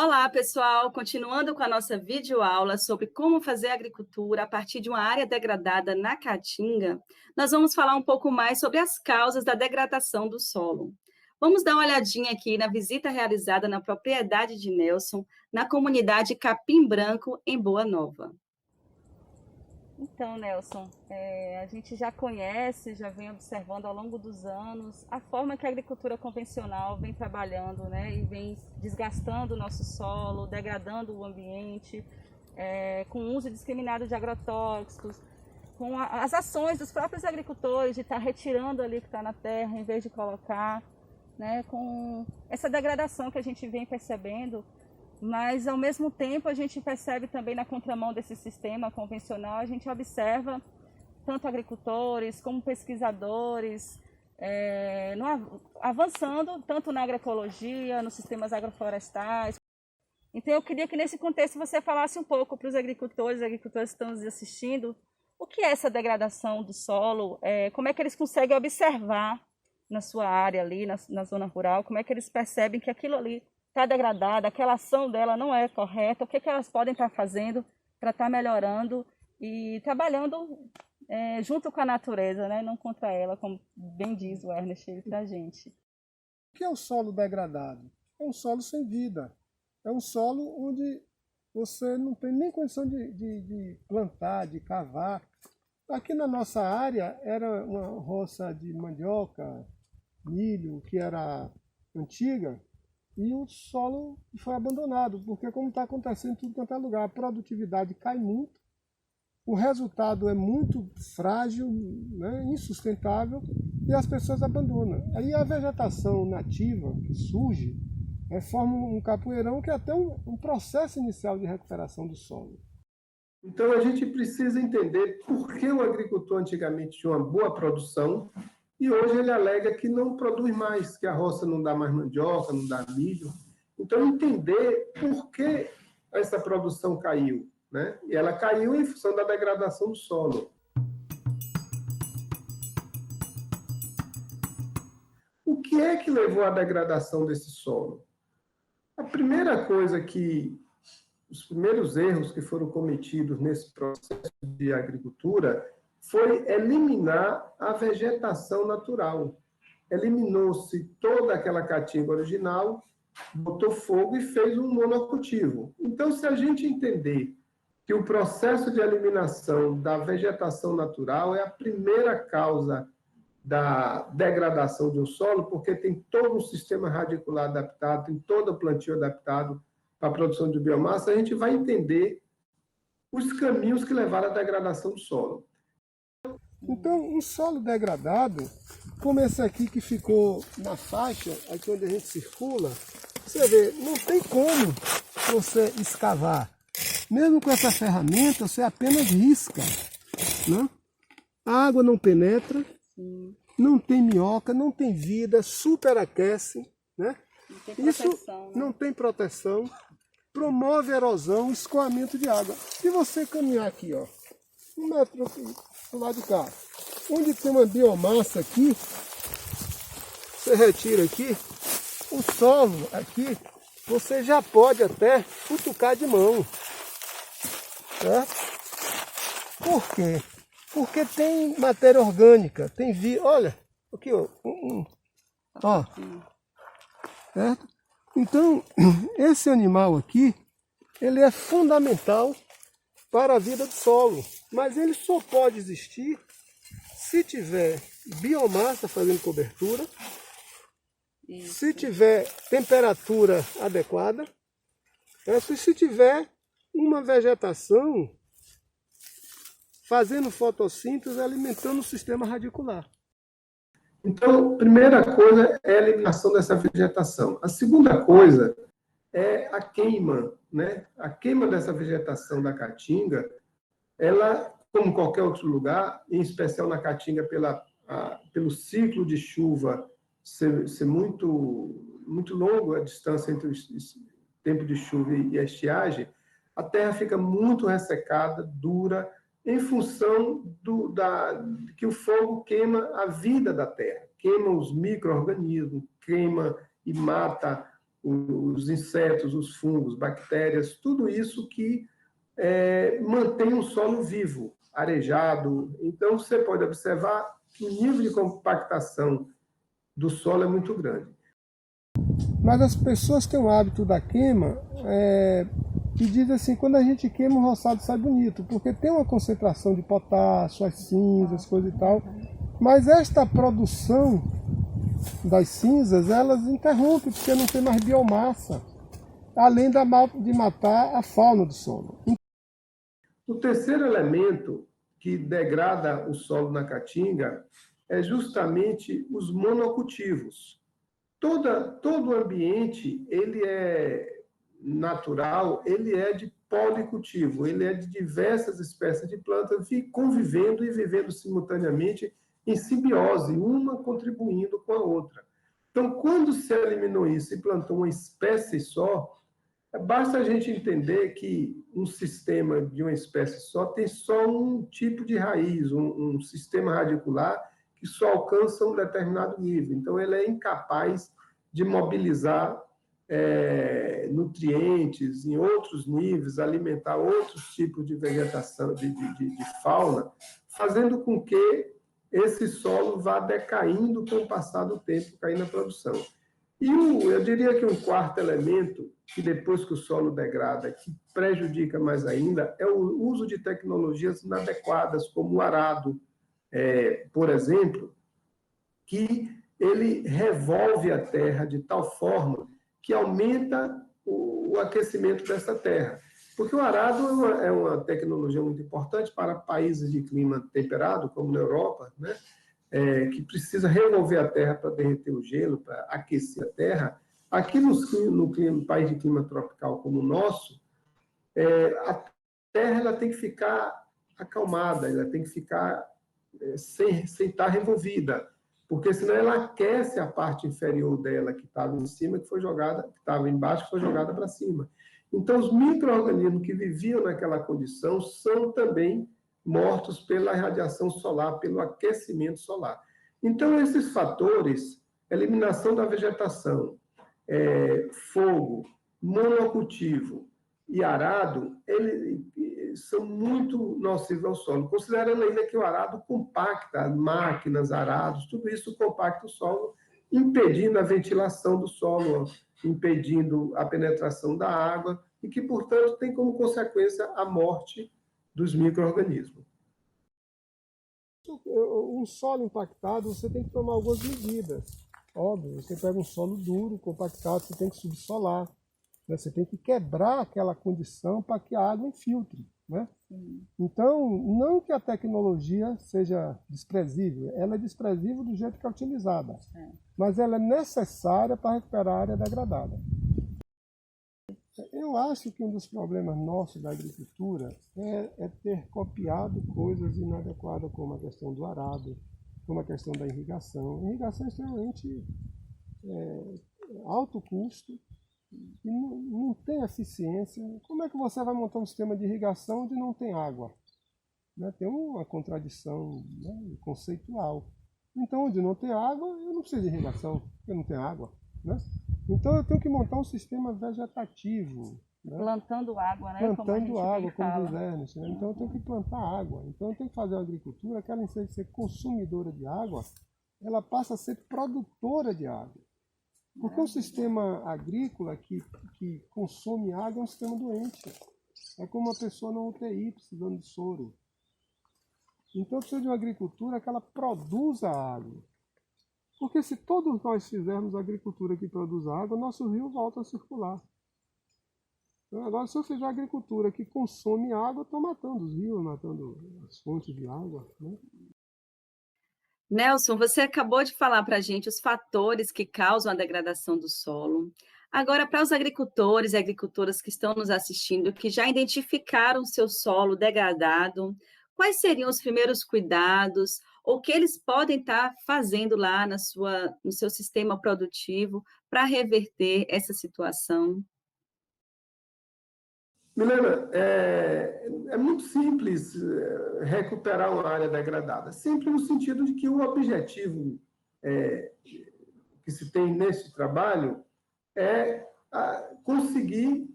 Olá, pessoal! Continuando com a nossa videoaula sobre como fazer agricultura a partir de uma área degradada na Caatinga, nós vamos falar um pouco mais sobre as causas da degradação do solo. Vamos dar uma olhadinha aqui na visita realizada na propriedade de Nelson, na comunidade Capim Branco, em Boa Nova. Então, Nelson, a gente já conhece, já vem observando ao longo dos anos a forma que a agricultura convencional vem trabalhando, né, e vem desgastando o nosso solo, degradando o ambiente, com o uso indiscriminado de agrotóxicos, com as ações dos próprios agricultores de estar retirando ali o que está na terra em vez de colocar, né, com essa degradação que a gente vem percebendo. Mas, ao mesmo tempo, a gente percebe também na contramão desse sistema convencional, a gente observa tanto agricultores como pesquisadores avançando tanto na agroecologia, nos sistemas agroflorestais. Então, eu queria que nesse contexto você falasse um pouco para os agricultores que estão nos assistindo, o que é essa degradação do solo, como é que eles conseguem observar na sua área ali, na zona rural, como é que eles percebem que aquilo ali está degradada, aquela ação dela não é correta, o que elas podem estar fazendo para estar melhorando e trabalhando junto com a natureza, né? Não contra ela, como bem diz o Ernest para a gente. O que é o solo degradado? É um solo sem vida. É um solo onde você não tem nem condição de plantar, de cavar. Aqui na nossa área era uma roça de mandioca, milho, que era antiga, e o solo foi abandonado, porque como está acontecendo em tudo quanto é lugar, a produtividade cai muito, o resultado é muito frágil, né, insustentável, e as pessoas abandonam. Aí a vegetação nativa que surge forma um capoeirão que é até um processo inicial de recuperação do solo. Então a gente precisa entender por que o agricultor antigamente tinha uma boa produção, e hoje ele alega que não produz mais, que a roça não dá mais mandioca, não dá milho. Então, entender por que essa produção caiu, né? E ela caiu em função da degradação do solo. O que é que levou à degradação desse solo? A primeira coisa os primeiros erros que foram cometidos nesse processo de agricultura foi eliminar a vegetação natural. Eliminou-se toda aquela caatinga original, botou fogo e fez um monocultivo. Então, se a gente entender que o processo de eliminação da vegetação natural é a primeira causa da degradação de um solo, porque tem todo um sistema radicular adaptado, tem todo o plantio adaptado para a produção de biomassa, a gente vai entender os caminhos que levaram à degradação do solo. Então, um solo degradado, como esse aqui que ficou na faixa, aqui onde a gente circula, você vê, não tem como você escavar. Mesmo com essa ferramenta, você apenas risca, né? A água não penetra, não tem minhoca, não tem vida, superaquece, né? Não tem proteção, Isso né? não tem proteção, promove erosão, escoamento de água. Se você caminhar aqui, ó, 1 metro aqui, do lado de cá, onde tem uma biomassa aqui, você retira aqui, o solo aqui, você já pode até futucar de mão, certo? Por quê? Porque tem matéria orgânica, tem vida, olha, aqui ó, ó, certo? Então, esse animal aqui, ele é fundamental para a vida do solo, mas ele só pode existir se tiver biomassa fazendo cobertura, se tiver temperatura adequada, e se tiver uma vegetação fazendo fotossíntese, alimentando o sistema radicular. Então, a primeira coisa é a eliminação dessa vegetação. A segunda coisa é a queima, né? A queima dessa vegetação da caatinga, ela, como qualquer outro lugar, em especial na caatinga pelo ciclo de chuva ser muito longo a distância entre o tempo de chuva e a estiagem, a terra fica muito ressecada, dura, em função que o fogo queima a vida da terra, queima os micro-organismos, queima e mata os insetos, os fungos, bactérias, tudo isso que mantém um solo vivo, arejado. Então, você pode observar que o nível de compactação do solo é muito grande. Mas as pessoas têm o hábito da queima e dizem assim, quando a gente queima o roçado sai bonito, porque tem uma concentração de potássio, as cinzas, coisa e tal, mas esta produção das cinzas, elas interrompem, porque não tem mais biomassa, além de matar a fauna do solo. O terceiro elemento que degrada o solo na Caatinga é justamente os monocultivos. Todo ambiente, ele é natural, ele é de policultivo, ele é de diversas espécies de plantas convivendo e vivendo simultaneamente em simbiose, uma contribuindo com a outra. Então, quando se eliminou isso e plantou uma espécie só, basta a gente entender que um sistema de uma espécie só tem só um tipo de raiz, um sistema radicular que só alcança um determinado nível. Então, ele é incapaz de mobilizar nutrientes em outros níveis, alimentar outros tipos de vegetação, de fauna, fazendo com que esse solo vá decaindo com o passar do tempo, caindo na produção. E eu diria que um quarto elemento, que depois que o solo degrada, que prejudica mais ainda, é o uso de tecnologias inadequadas, como o arado, por exemplo, que ele revolve a terra de tal forma que aumenta o aquecimento dessa terra. Porque o arado é uma tecnologia muito importante para países de clima temperado, como na Europa, né? Que precisa revolver a terra para derreter o gelo, para aquecer a terra. Aqui no país de clima tropical como o nosso, a terra ela tem que ficar acalmada, ela tem que ficar sem estar revolvida, porque senão ela aquece a parte inferior dela, que estava em cima, que estava embaixo, que foi jogada para cima. Então, os micro-organismos que viviam naquela condição são também mortos pela radiação solar, pelo aquecimento solar. Então, esses fatores, eliminação da vegetação, fogo, monocultivo e arado, eles são muito nocivos ao solo, considerando ainda que o arado compacta, máquinas, arados, tudo isso compacta o solo, impedindo a ventilação do solo, impedindo a penetração da água, e que, portanto, tem como consequência a morte dos micro-organismos. Um solo impactado, você tem que tomar algumas medidas. Óbvio, você pega um solo duro, compactado, você tem que subsolar. Né? Você tem que quebrar aquela condição para que a água infiltre. Né? Então, não que a tecnologia seja desprezível, ela é desprezível do jeito que é utilizada, mas ela é necessária para recuperar a área degradada. Eu acho que um dos problemas nossos da agricultura é ter copiado coisas inadequadas, como a questão do arado, como a questão da irrigação. A irrigação é extremamente alto custo e não tem eficiência. Como é que você vai montar um sistema de irrigação onde não tem água? Né? Tem uma contradição, né, conceitual. Então, onde não tem água, eu não preciso de irrigação, porque não tem água. Né? Então, eu tenho que montar um sistema vegetativo. Né? Plantando água, né? Plantando água, como diz Ernest. Né? Então, eu tenho que plantar água. Então, eu tenho que fazer uma agricultura que, além de ser consumidora de água, ela passa a ser produtora de água. Porque um sistema agrícola que consome água é um sistema doente. É como uma pessoa na UTI precisando de soro. Então, precisa de uma agricultura que ela produza água. Porque se todos nós fizermos agricultura que produz água, nosso rio volta a circular. Então, agora, se eu fizer agricultura que consome água, estou matando os rios, matando as fontes de água. Né? Nelson, você acabou de falar para a gente os fatores que causam a degradação do solo. Agora, para os agricultores e agricultoras que estão nos assistindo, que já identificaram seu solo degradado, quais seriam os primeiros cuidados ou que eles podem estar fazendo lá no seu sistema produtivo para reverter essa situação? Milena, é muito simples recuperar uma área degradada. Simples no sentido de que o objetivo que se tem nesse trabalho é conseguir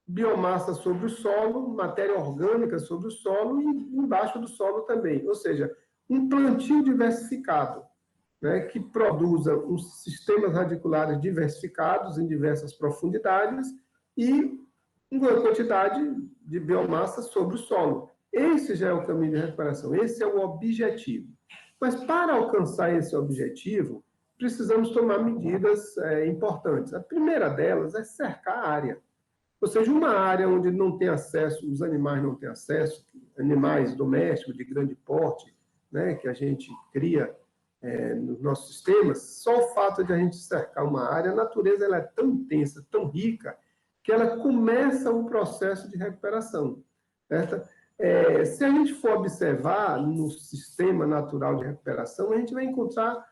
biomassa sobre o solo, matéria orgânica sobre o solo e embaixo do solo também. Ou seja, um plantio diversificado, né, que produza uns sistemas radiculares diversificados em diversas profundidades e uma quantidade de biomassa sobre o solo. Esse já é o caminho de recuperação, esse é o objetivo. Mas para alcançar esse objetivo, precisamos tomar medidas importantes. A primeira delas é cercar a área. Ou seja, uma área onde não tem acesso, os animais não têm acesso, animais domésticos de grande porte, né, que a gente cria nos nossos sistemas, só o fato de a gente cercar uma área, a natureza ela é tão intensa, tão rica, que ela começa um processo de recuperação. Certo? Se a gente for observar no sistema natural de recuperação, a gente vai encontrar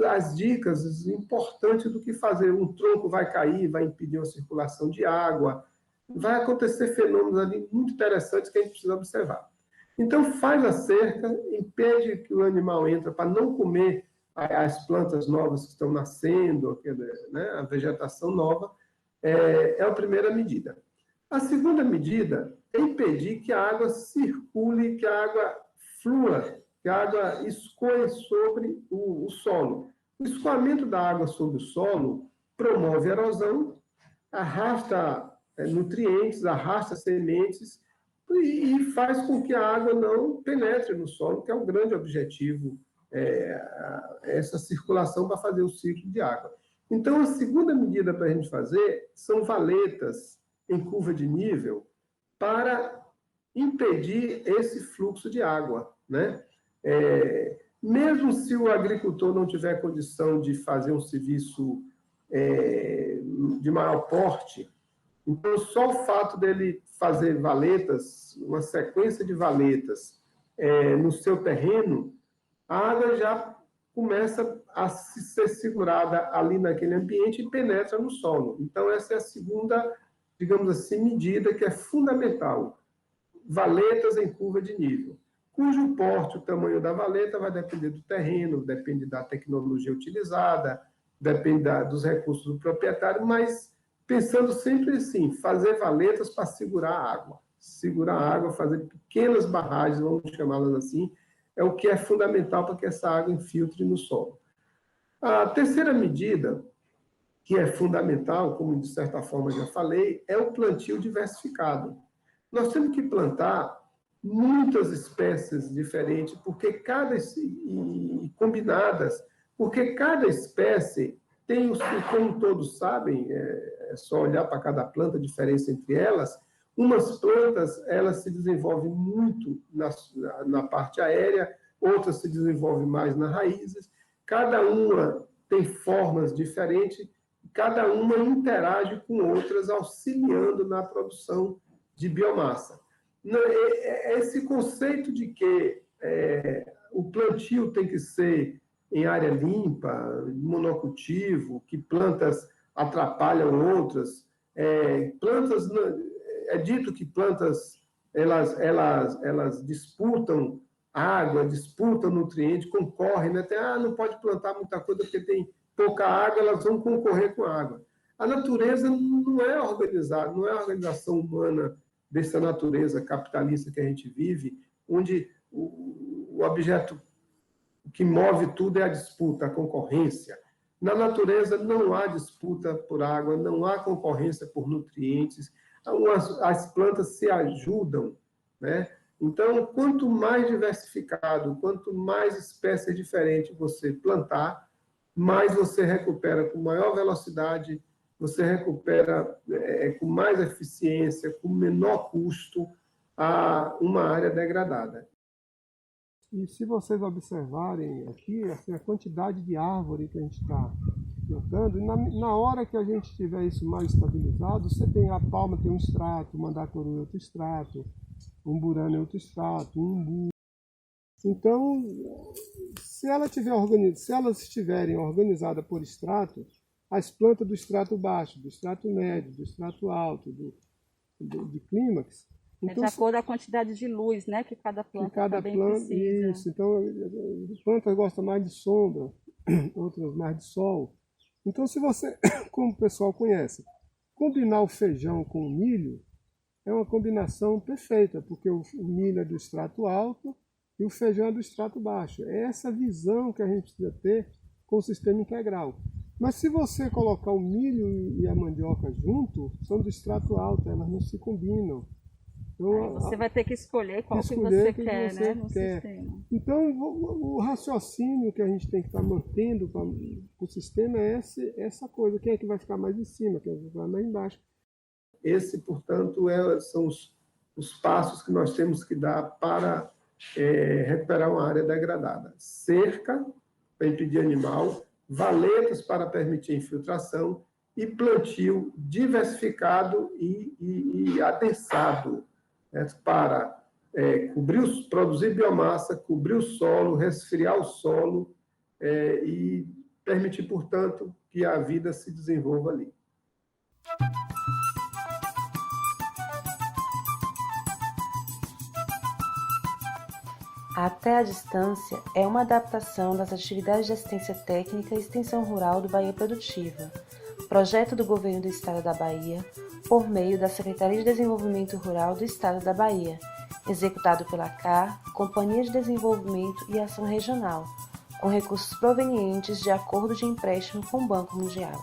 as dicas importantes do que fazer. Um tronco vai cair, vai impedir a circulação de água, vai acontecer fenômenos ali muito interessantes que a gente precisa observar. Então, faz a cerca, impede que o animal entre para não comer as plantas novas que estão nascendo, né, a vegetação nova, é a primeira medida. A segunda medida é impedir que a água circule, que a água flua, que a água escoe sobre o solo. O escoamento da água sobre o solo promove erosão, arrasta nutrientes, arrasta sementes e faz com que a água não penetre no solo, que é o grande objetivo, essa circulação para fazer o ciclo de água. Então, a segunda medida para a gente fazer são valetas em curva de nível para impedir esse fluxo de água, né? Mesmo se o agricultor não tiver condição de fazer um serviço de maior porte, então só o fato dele fazer valetas, uma sequência de valetas no seu terreno, a água já começa a ser segurada ali naquele ambiente e penetra no solo. Então, essa é a segunda, digamos assim, medida que é fundamental. Valetas em curva de nível, cujo porte, o tamanho da valeta vai depender do terreno, depende da tecnologia utilizada, depende dos recursos do proprietário, mas pensando sempre assim, fazer valetas para segurar a água, fazer pequenas barragens, vamos chamá-las assim, é o que é fundamental para que essa água infiltre no solo. A terceira medida, que é fundamental, como de certa forma já falei, é o plantio diversificado. Nós temos que plantar muitas espécies diferentes, porque e combinadas, porque cada espécie tem, como todos sabem, é só olhar para cada planta, a diferença entre elas. Umas plantas, elas se desenvolvem muito na parte aérea, outras se desenvolvem mais nas raízes. Cada uma tem formas diferentes, cada uma interage com outras, auxiliando na produção de biomassa. Esse conceito de que o plantio tem que ser em área limpa, monocultivo, que plantas atrapalham outras, plantas... É dito que plantas elas disputam água, disputam nutrientes, concorrem, né? Não pode plantar muita coisa porque tem pouca água, elas vão concorrer com a água. A natureza não é organizada, não é a organização humana dessa natureza capitalista que a gente vive, onde o objeto que move tudo é a disputa, a concorrência. Na natureza não há disputa por água, não há concorrência por nutrientes, as plantas se ajudam, né? Então, quanto mais diversificado, quanto mais espécies diferentes você plantar, mais você recupera com maior velocidade, você recupera com mais eficiência, com menor custo, uma área degradada. E se vocês observarem aqui, assim, a quantidade de árvore que a gente está plantando, na hora que a gente tiver isso mais estabilizado, você tem a palma, tem um extrato, o mandacaru é outro extrato, um burano é outro extrato, um umbu. Então, se elas estiverem organizadas por extrato, as plantas do extrato baixo, do extrato médio, do extrato alto, de clímax, então, de acordo com a quantidade de luz, né, que cada planta também precisa. Isso, então, plantas gostam mais de sombra, outras mais de sol. Então, se você, como o pessoal conhece, Combinar o feijão com o milho é uma combinação perfeita, porque o milho é do extrato alto e o feijão é do extrato baixo. É essa visão que a gente precisa ter com o sistema integral. Mas se você colocar o milho e a mandioca junto, são do extrato alto, elas não se combinam. Então, você vai ter que escolher qual que você quer, né, no sistema. Então, o raciocínio que a gente tem que estar mantendo para o sistema é essa coisa. Quem é que vai ficar mais em cima, quem é que vai ficar mais embaixo. Esse, portanto, são os passos que nós temos que dar para recuperar uma área degradada. Cerca, para impedir animal, valetas para permitir infiltração e plantio diversificado e adensado, né, para produzir biomassa, cobrir o solo, resfriar o solo e permitir, portanto, que a vida se desenvolva ali. Até a Distância é uma adaptação das atividades de assistência técnica e extensão rural do Bahia Produtiva, projeto do Governo do Estado da Bahia, por meio da Secretaria de Desenvolvimento Rural do Estado da Bahia, executado pela CAR, Companhia de Desenvolvimento e Ação Regional, com recursos provenientes de acordo de empréstimo com o Banco Mundial.